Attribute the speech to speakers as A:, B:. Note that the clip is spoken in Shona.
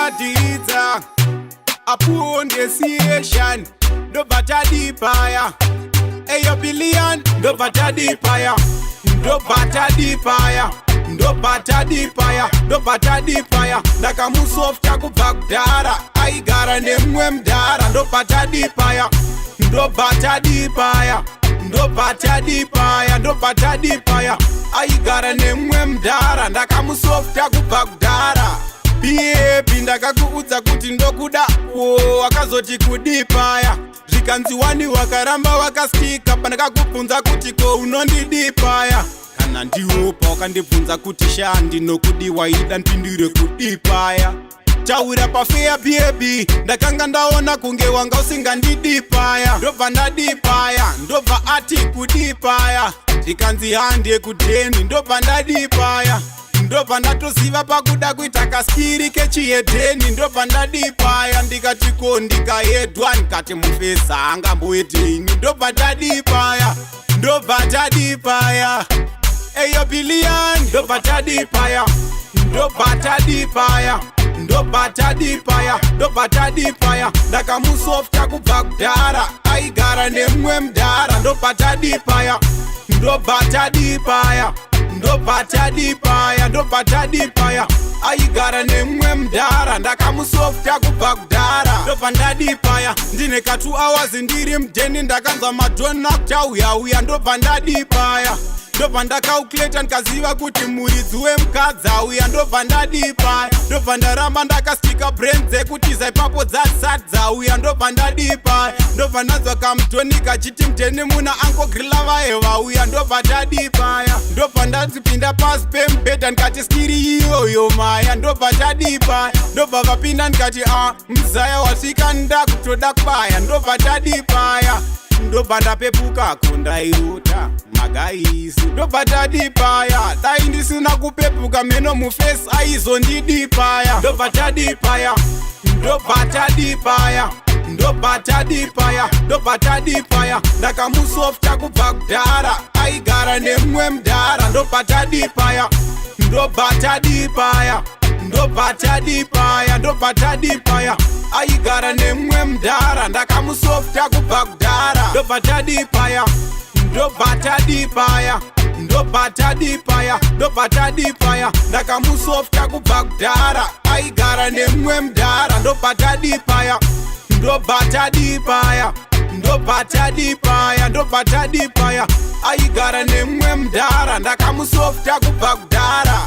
A: Paya Dydza Appreciation Ndobva Tadii Paya Eyo billion Ndobva Tadii Paya Ndobva Tadii Paya Ndobva Tadii Paya Ndobva Tadii Paya Ndakamusofta kubva kudhara aigara nemumwe mudhara Ndobva Tadii Paya Ndobva Tadii Paya Ndobva Tadii Paya Ndobva Tadii Paya aigara nemumwe mudhara ndakamusofta kubva kudhara Biepi ndakakuudza kuti ndokuda wakazoti kudii Paya zvikanzi wani wakaramba wakastika pandakakubvunza kuti ko unondidii Paya kana ndiwo pawakandibvunza kuti shandi nokudiwa ida ndipindure kudii Paya taura pafeya biebi ndakanga ndaona kunge wanga usingandidii Paya ndobva ndadii Paya ndobva ati kudii Paya zvikanzi handi kudheni ndobva ndadii Paya ndobva ndatoziva pakuda kuita kaskiri kechihedheni ndobva ndadii Paya ndikati ko ndikahedwa ndikati mufesa angamboitini ndobva ndadii Paya ndobva Tadii Paya eyo billion ndobva Tadii Paya ndobva Tadii Paya Ndobva Tadii Paya Ndobva Tadii Paya ndakamusofta kubva kudhara aigara nemumwe mudhara ndobva Tadii Paya Ndobva Tadii Paya Ndobva Tadii Paya Ndobva Tadii Paya aigara nemumwe mudhara ndakamusofta kubva kudhara ndobva ndadii Paya ndine ka 2 hours ndiri mudheni ndakanzwa madhona kutauya ndobva ndadii Paya ndobva ndakaukuleta ndikaziva kuti muridzi wemukadzi auya ndobva ndadii Paya ndobva ndaramba ndakastika brain dzekuti zaipapo dzasati dzauya ndobva ndadii Paya ndobva ndanzwa kamudhoni kachiti mudheni muna angogrila vaye vauya ndobva ndadii Paya ndobva ndadzipinda pasi pemubhedha ndikati skiri iyoyo maya ndobva ndadii Paya ndobva vapinda ndikati muzaya wasvika ndakutoda kubaya ndobva ndadii Paya ndobva ndapepuka kondairota magaisi ndobva Tadii Paya dai ndisina kupepuka meno mufesi aizondidii Paya ndobva Tadii Paya ndobva Tadii Paya ndobva Tadii Paya ndobva Tadii Paya ndakamusofta kubva kudhara aigara nemumwe mudhara ndobva Tadii Paya ndobva Tadii Paya ndobva Tadii Paya Ndobva Tadii Paya aigara nemumwe mudhara ndakamusofta kubva kudhara ndobva Tadii Paya ndobva Tadii Paya ndobva Tadii Paya ndobva Tadii Paya ndakamusofta kubva kudhara aigara nemumwe mudhara ndobva Tadii Paya ndobva Tadii Paya ndobva Tadii Paya ndobva Tadii Paya aigara nemumwe mudhara ndakamusofta kubva kudhara